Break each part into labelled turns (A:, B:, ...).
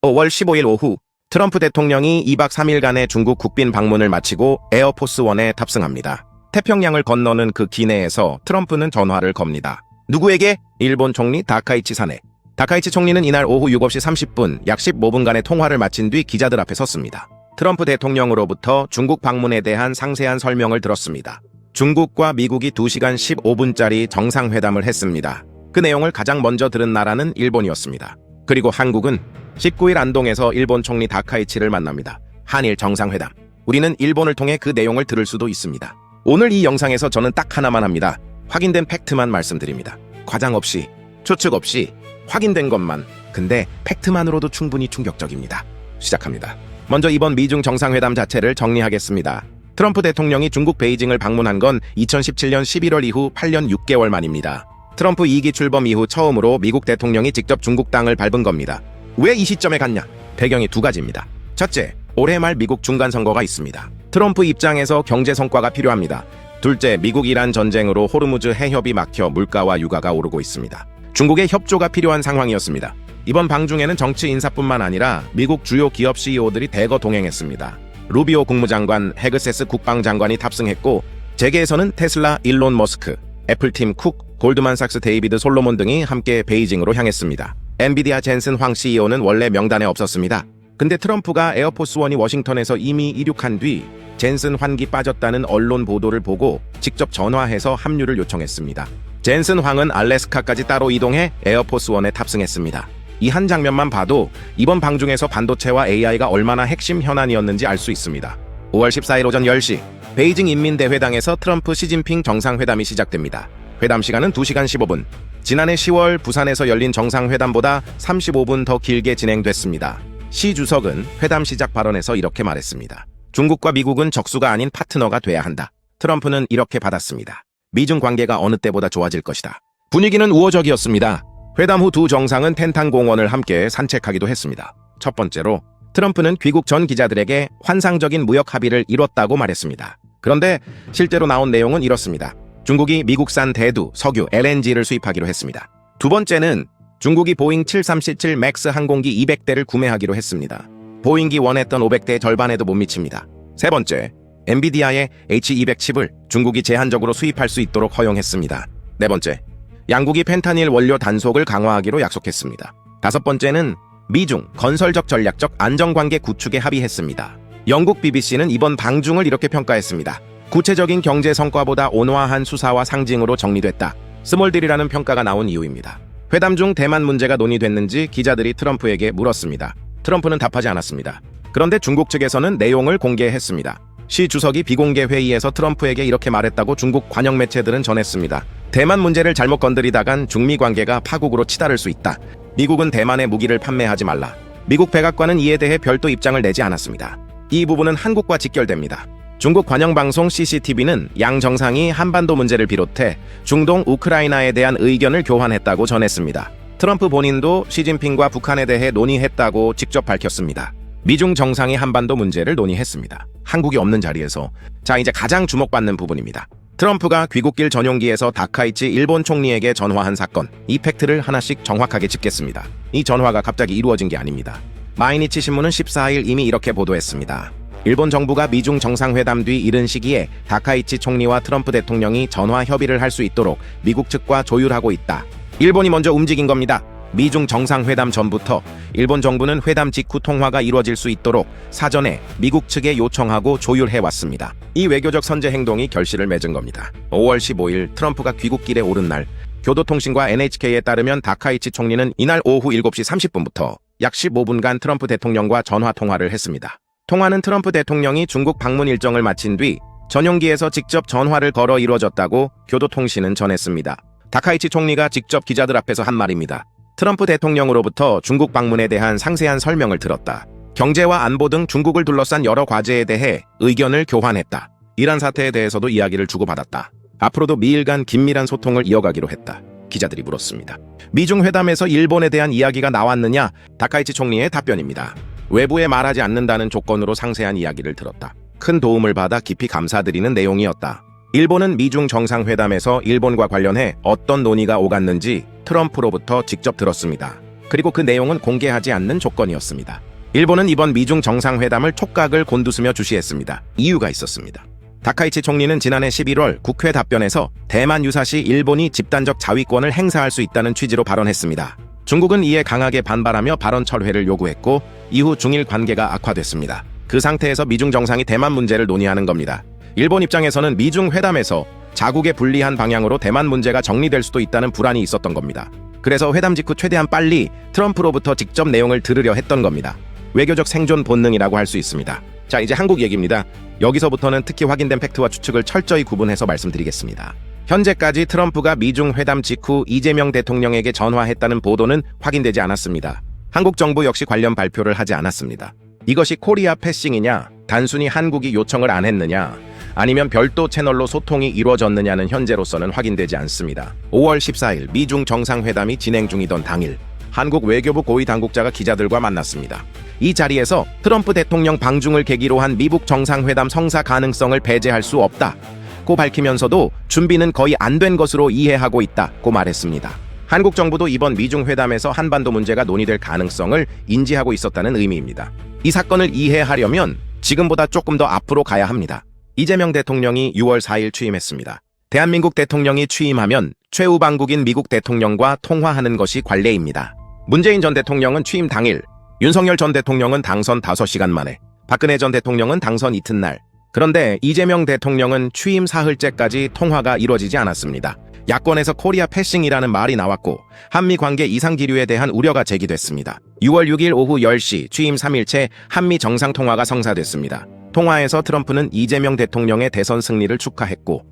A: 5월 15일 오후 트럼프 대통령이 2박 3일간의 중국 국빈 방문을 마치고 에어포스1에 탑승합니다. 태평양을 건너는 그 기내에서 트럼프는 전화를 겁니다. 누구에게? 일본 총리 다카이치 사네. 다카이치 총리는 이날 오후 7시 30분 약 15분간의 통화를 마친 뒤 기자들 앞에 섰습니다. 트럼프 대통령으로부터 중국 방문에 대한 상세한 설명을 들었습니다. 중국과 미국이 2시간 15분짜리 정상회담을 했습니다. 그 내용을 가장 먼저 들은 나라는 일본이었습니다. 그리고 한국은 19일 안동에서 일본 총리 다카이치를 만납니다. 한일 정상회담. 우리는 일본을 통해 그 내용을 들을 수도 있습니다. 오늘 이 영상에서 저는 딱 하나만 합니다. 확인된 팩트만 말씀드립니다. 과장 없이, 추측 없이, 확인된 것만. 근데 팩트만으로도 충분히 충격적입니다. 시작합니다. 먼저 이번 미중 정상회담 자체를 정리하겠습니다. 트럼프 대통령이 중국 베이징을 방문한 건 2017년 11월 이후 8년 6개월 만입니다. 트럼프 2기 출범 이후 처음으로 미국 대통령이 직접 중국 땅을 밟은 겁니다. 왜 이 시점에 갔냐? 배경이 두 가지입니다. 첫째, 올해 말 미국 중간선거가 있습니다. 트럼프 입장에서 경제 성과가 필요합니다. 둘째, 미국-이란 전쟁으로 호르무즈 해협이 막혀 물가와 유가가 오르고 있습니다. 중국의 협조가 필요한 상황이었습니다. 이번 방중에는 정치 인사뿐만 아니라 미국 주요 기업 CEO들이 대거 동행했습니다. 루비오 국무장관, 헤그세스 국방장관이 탑승했고 재계에서는 테슬라 일론 머스크, 애플팀 쿡, 골드만삭스 데이비드 솔로몬 등이 함께 베이징으로 향했습니다. 엔비디아 젠슨 황 CEO는 원래 명단에 없었습니다. 근데 트럼프가 에어포스1이 워싱턴에서 이미 이륙한 뒤 젠슨 황이 빠졌다는 언론 보도를 보고 직접 전화해서 합류를 요청했습니다. 젠슨 황은 알래스카까지 따로 이동해 에어포스1에 탑승했습니다. 이 한 장면만 봐도 이번 방중에서 반도체와 AI가 얼마나 핵심 현안이었는지 알 수 있습니다. 5월 14일 오전 10시 베이징 인민대회당에서 트럼프 시진핑 정상회담이 시작됩니다. 회담 시간은 2시간 15분. 지난해 10월 부산에서 열린 정상회담보다 35분 더 길게 진행됐습니다. 시 주석은 회담 시작 발언에서 이렇게 말했습니다. 중국과 미국은 적수가 아닌 파트너가 돼야 한다. 트럼프는 이렇게 받았습니다. 미중 관계가 어느 때보다 좋아질 것이다. 분위기는 우호적이었습니다. 회담 후 두 정상은 텐탄 공원을 함께 산책하기도 했습니다. 첫 번째로 트럼프는 귀국 전 기자들에게 환상적인 무역 합의를 이뤘다고 말했습니다. 그런데 실제로 나온 내용은 이렇습니다. 중국이 미국산 대두, 석유, LNG를 수입하기로 했습니다. 두 번째는 중국이 보잉 737 맥스 항공기 200대를 구매하기로 했습니다. 보잉이 원했던 500대의 절반에도 못 미칩니다. 세 번째, 엔비디아의 H200 칩을 중국이 제한적으로 수입할 수 있도록 허용했습니다. 네 번째, 양국이 펜타닐 원료 단속을 강화하기로 약속했습니다. 다섯 번째는 미중 건설적 전략적 안정관계 구축에 합의했습니다. 영국 BBC는 이번 방중을 이렇게 평가했습니다. 구체적인 경제 성과보다 온화한 수사와 상징으로 정리됐다. 스몰딜이라는 평가가 나온 이유입니다. 회담 중 대만 문제가 논의됐는지 기자들이 트럼프에게 물었습니다. 트럼프는 답하지 않았습니다. 그런데 중국 측에서는 내용을 공개했습니다. 시 주석이 비공개 회의에서 트럼프에게 이렇게 말했다고 중국 관영 매체들은 전했습니다. 대만 문제를 잘못 건드리다간 중미 관계가 파국으로 치달을 수 있다. 미국은 대만에 무기를 판매하지 말라. 미국 백악관은 이에 대해 별도 입장을 내지 않았습니다. 이 부분은 한국과 직결됩니다. 중국 관영방송 CCTV는 양 정상이 한반도 문제를 비롯해 중동 우크라이나에 대한 의견을 교환했다고 전했습니다. 트럼프 본인도 시진핑과 북한에 대해 논의했다고 직접 밝혔습니다. 미중 정상이 한반도 문제를 논의했습니다. 한국이 없는 자리에서. 자, 이제 가장 주목받는 부분입니다. 트럼프가 귀국길 전용기에서 다카이치 일본 총리에게 전화한 사건. 이 팩트를 하나씩 정확하게 짚겠습니다. 이 전화가 갑자기 이루어진 게 아닙니다. 마이니치 신문은 14일 이미 이렇게 보도했습니다. 일본 정부가 미중 정상회담 뒤 이른 시기에 다카이치 총리와 트럼프 대통령이 전화 협의를 할 수 있도록 미국 측과 조율하고 있다. 일본이 먼저 움직인 겁니다. 미중 정상회담 전부터 일본 정부는 회담 직후 통화가 이루어질 수 있도록 사전에 미국 측에 요청하고 조율해왔습니다. 이 외교적 선제 행동이 결실을 맺은 겁니다. 5월 15일 트럼프가 귀국길에 오른 날 교도통신과 NHK에 따르면 다카이치 총리는 이날 오후 7시 30분부터 약 15분간 트럼프 대통령과 전화 통화를 했습니다. 통화는 트럼프 대통령이 중국 방문 일정을 마친 뒤 전용기에서 직접 전화를 걸어 이루어졌다고 교도통신은 전했습니다. 다카이치 총리가 직접 기자들 앞에서 한 말입니다. 트럼프 대통령으로부터 중국 방문에 대한 상세한 설명을 들었다. 경제와 안보 등 중국을 둘러싼 여러 과제에 대해 의견을 교환했다. 이란 사태에 대해서도 이야기를 주고받았다. 앞으로도 미일 간 긴밀한 소통을 이어가기로 했다. 기자들이 물었습니다. 미중 회담에서 일본에 대한 이야기가 나왔느냐? 다카이치 총리의 답변입니다. 외부에 말하지 않는다는 조건으로 상세한 이야기를 들었다. 큰 도움을 받아 깊이 감사드리는 내용이었다. 일본은 미중 정상회담에서 일본과 관련해 어떤 논의가 오갔는지 트럼프로부터 직접 들었습니다. 그리고 그 내용은 공개하지 않는 조건이었습니다. 일본은 이번 미중 정상회담을 촉각을 곤두서며 주시했습니다. 이유가 있었습니다. 다카이치 총리는 지난해 11월 국회 답변에서 대만 유사시 일본이 집단적 자위권을 행사할 수 있다는 취지로 발언했습니다. 중국은 이에 강하게 반발하며 발언 철회를 요구했고 이후 중일 관계가 악화됐습니다. 그 상태에서 미중 정상이 대만 문제를 논의하는 겁니다. 일본 입장에서는 미중 회담에서 자국에 불리한 방향으로 대만 문제가 정리될 수도 있다는 불안이 있었던 겁니다. 그래서 회담 직후 최대한 빨리 트럼프로부터 직접 내용을 들으려 했던 겁니다. 외교적 생존 본능이라고 할 수 있습니다. 자, 이제 한국 얘기입니다. 여기서부터는 특히 확인된 팩트와 추측을 철저히 구분해서 말씀드리겠습니다. 현재까지 트럼프가 미중 회담 직후 이재명 대통령에게 전화했다는 보도는 확인되지 않았습니다. 한국 정부 역시 관련 발표를 하지 않았습니다. 이것이 코리아 패싱이냐, 단순히 한국이 요청을 안 했느냐, 아니면 별도 채널로 소통이 이루어졌느냐는 현재로서는 확인되지 않습니다. 5월 14일 미중 정상회담이 진행 중이던 당일, 한국 외교부 고위 당국자가 기자들과 만났습니다. 이 자리에서 트럼프 대통령 방중을 계기로 한 미북 정상회담 성사 가능성을 배제할 수 없다고 밝히면서도 준비는 거의 안 된 것으로 이해하고 있다고 말했습니다. 한국 정부도 이번 미중 회담에서 한반도 문제가 논의될 가능성을 인지하고 있었다는 의미입니다. 이 사건을 이해하려면 지금보다 조금 더 앞으로 가야 합니다. 이재명 대통령이 6월 4일 취임했습니다. 대한민국 대통령이 취임하면 최우방국인 미국 대통령과 통화하는 것이 관례입니다. 문재인 전 대통령은 취임 당일, 윤석열 전 대통령은 당선 5시간 만에, 박근혜 전 대통령은 당선 이튿날. 그런데 이재명 대통령은 취임 사흘째까지 통화가 이루어지지 않았습니다. 야권에서 코리아 패싱이라는 말이 나왔고 한미 관계 이상 기류에 대한 우려가 제기됐습니다. 6월 6일 오후 10시 취임 3일째 한미 정상통화가 성사됐습니다. 통화에서 트럼프는 이재명 대통령의 대선 승리를 축하했고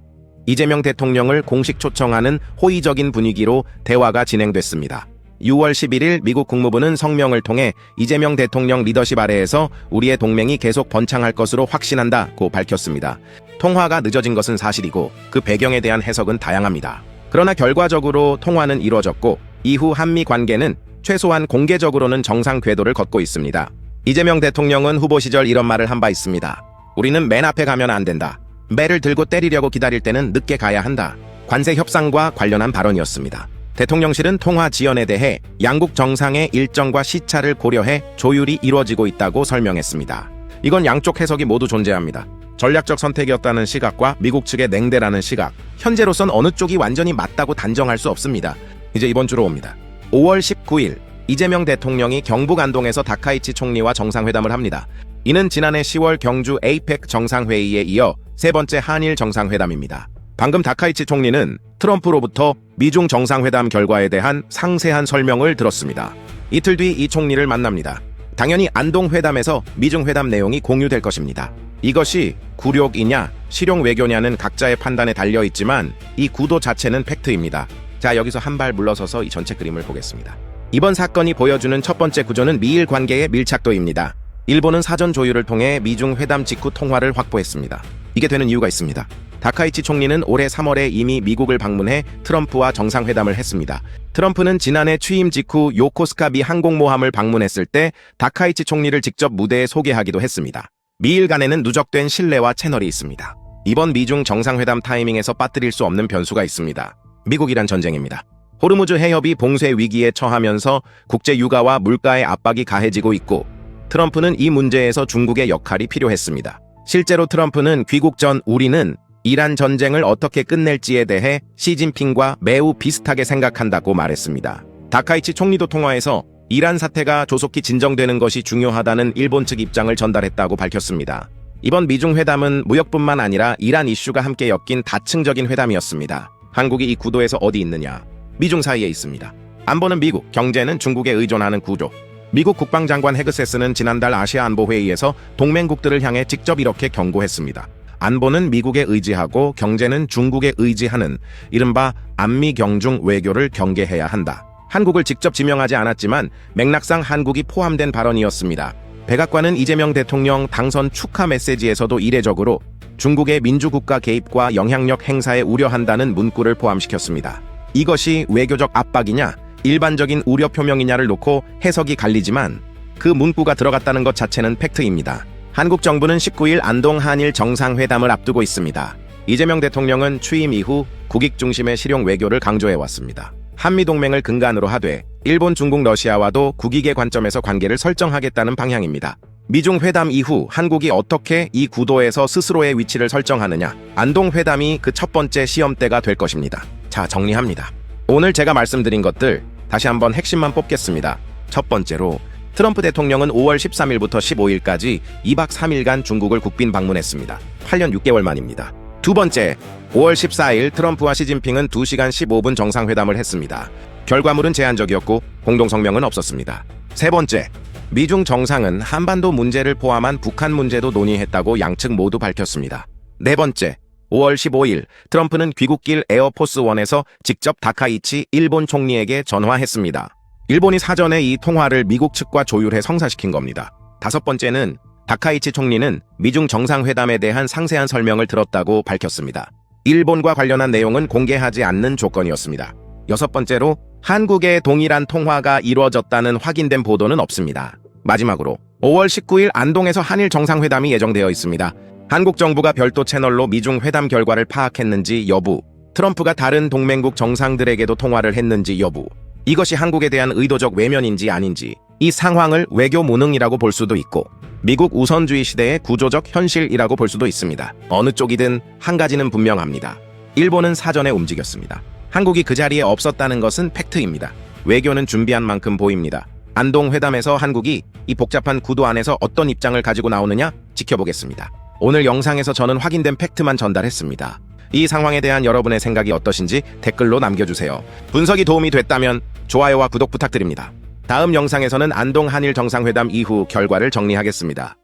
A: 이재명 대통령을 공식 초청하는 호의적인 분위기로 대화가 진행됐습니다. 6월 11일 미국 국무부는 성명을 통해 이재명 대통령 리더십 아래에서 우리의 동맹이 계속 번창할 것으로 확신한다고 밝혔습니다. 통화가 늦어진 것은 사실이고 그 배경에 대한 해석은 다양합니다. 그러나 결과적으로 통화는 이루어졌고 이후 한미 관계는 최소한 공개적으로는 정상 궤도를 걷고 있습니다. 이재명 대통령은 후보 시절 이런 말을 한 바 있습니다. 우리는 맨 앞에 가면 안 된다. 매를 들고 때리려고 기다릴 때는 늦게 가야 한다. 관세 협상과 관련한 발언이었습니다. 대통령실은 통화 지연에 대해 양국 정상의 일정과 시차를 고려해 조율이 이루어지고 있다고 설명했습니다. 이건 양쪽 해석이 모두 존재합니다. 전략적 선택이었다는 시각과 미국 측의 냉대라는 시각, 현재로선 어느 쪽이 완전히 맞다고 단정할 수 없습니다. 이제 이번 주로 옵니다. 5월 19일 이재명 대통령이 경북 안동에서 다카이치 총리와 정상회담을 합니다. 이는 지난해 10월 경주 에이펙 정상회의에 이어 세 번째 한일 정상회담입니다. 방금 다카이치 총리는 트럼프로부터 미중 정상회담 결과에 대한 상세한 설명을 들었습니다. 이틀 뒤 이 총리를 만납니다. 당연히 안동회담에서 미중 회담 내용이 공유될 것입니다. 이것이 굴욕이냐 실용 외교냐는 각자의 판단에 달려있지만 이 구도 자체는 팩트입니다. 자, 여기서 한 발 물러서서 이 전체 그림을 보겠습니다. 이번 사건이 보여주는 첫 번째 구조는 미일 관계의 밀착도입니다. 일본은 사전 조율을 통해 미중 회담 직후 통화를 확보했습니다. 이게 되는 이유가 있습니다. 다카이치 총리는 올해 3월에 이미 미국을 방문해 트럼프와 정상회담을 했습니다. 트럼프는 지난해 취임 직후 요코스카 미 항공모함을 방문했을 때 다카이치 총리를 직접 무대에 소개하기도 했습니다. 미일 간에는 누적된 신뢰와 채널이 있습니다. 이번 미중 정상회담 타이밍에서 빠뜨릴 수 없는 변수가 있습니다. 미국-이란 전쟁입니다. 호르무즈 해협이 봉쇄 위기에 처하면서 국제 유가와 물가의 압박이 가해지고 있고 트럼프는 이 문제에서 중국의 역할이 필요했습니다. 실제로 트럼프는 귀국 전 우리는 이란 전쟁을 어떻게 끝낼지에 대해 시진핑과 매우 비슷하게 생각한다고 말했습니다. 다카이치 총리도 통화에서 이란 사태가 조속히 진정되는 것이 중요하다는 일본 측 입장을 전달했다고 밝혔습니다. 이번 미중 회담은 무역뿐만 아니라 이란 이슈가 함께 엮인 다층적인 회담이었습니다. 한국이 이 구도에서 어디 있느냐? 미중 사이에 있습니다. 안보는 미국, 경제는 중국에 의존하는 구조. 미국 국방장관 헤그세스는 지난달 아시아 안보회의에서 동맹국들을 향해 직접 이렇게 경고했습니다. 안보는 미국에 의지하고 경제는 중국에 의지하는 이른바 안미경중 외교를 경계해야 한다. 한국을 직접 지명하지 않았지만 맥락상 한국이 포함된 발언이었습니다. 백악관은 이재명 대통령 당선 축하 메시지에서도 이례적으로 중국의 민주국가 개입과 영향력 행사에 우려한다는 문구를 포함시켰습니다. 이것이 외교적 압박이냐, 일반적인 우려 표명이냐를 놓고 해석이 갈리지만 그 문구가 들어갔다는 것 자체는 팩트입니다. 한국 정부는 19일 안동 한일 정상회담을 앞두고 있습니다. 이재명 대통령은 취임 이후 국익 중심의 실용 외교를 강조해왔습니다. 한미동맹을 근간으로 하되 일본, 중국, 러시아와도 국익의 관점에서 관계를 설정하겠다는 방향입니다. 미중 회담 이후 한국이 어떻게 이 구도에서 스스로의 위치를 설정하느냐, 안동 회담이 그 첫 번째 시험대가 될 것입니다. 자, 정리합니다. 오늘 제가 말씀드린 것들 다시 한번 핵심만 뽑겠습니다. 첫 번째로 트럼프 대통령은 5월 13일부터 15일까지 2박 3일간 중국을 국빈 방문했습니다. 8년 6개월 만입니다. 두 번째, 5월 14일 트럼프와 시진핑은 2시간 15분 정상회담을 했습니다. 결과물은 제한적이었고 공동성명은 없었습니다. 세 번째, 미중 정상은 한반도 문제를 포함한 북한 문제도 논의했다고 양측 모두 밝혔습니다. 네 번째, 5월 15일 트럼프는 귀국길 에어포스 1에서 직접 다카이치 일본 총리에게 전화했습니다. 일본이 사전에 이 통화를 미국 측과 조율해 성사시킨 겁니다. 다섯 번째는 다카이치 총리는 미중 정상회담에 대한 상세한 설명을 들었다고 밝혔습니다. 일본과 관련한 내용은 공개하지 않는 조건이었습니다. 여섯 번째로 한국의 동일한 통화가 이루어졌다는 확인된 보도는 없습니다. 마지막으로 5월 19일 안동에서 한일 정상회담이 예정되어 있습니다. 한국 정부가 별도 채널로 미중 회담 결과를 파악했는지 여부, 트럼프가 다른 동맹국 정상들에게도 통화를 했는지 여부, 이것이 한국에 대한 의도적 외면인지 아닌지, 이 상황을 외교 무능이라고 볼 수도 있고 미국 우선주의 시대의 구조적 현실이라고 볼 수도 있습니다. 어느 쪽이든 한 가지는 분명합니다. 일본은 사전에 움직였습니다. 한국이 그 자리에 없었다는 것은 팩트입니다. 외교는 준비한 만큼 보입니다. 안동 회담에서 한국이 이 복잡한 구도 안에서 어떤 입장을 가지고 나오느냐 지켜보겠습니다. 오늘 영상에서 저는 확인된 팩트만 전달했습니다. 이 상황에 대한 여러분의 생각이 어떠신지 댓글로 남겨주세요. 분석이 도움이 됐다면 좋아요와 구독 부탁드립니다. 다음 영상에서는 안동 한일 정상회담 이후 결과를 정리하겠습니다.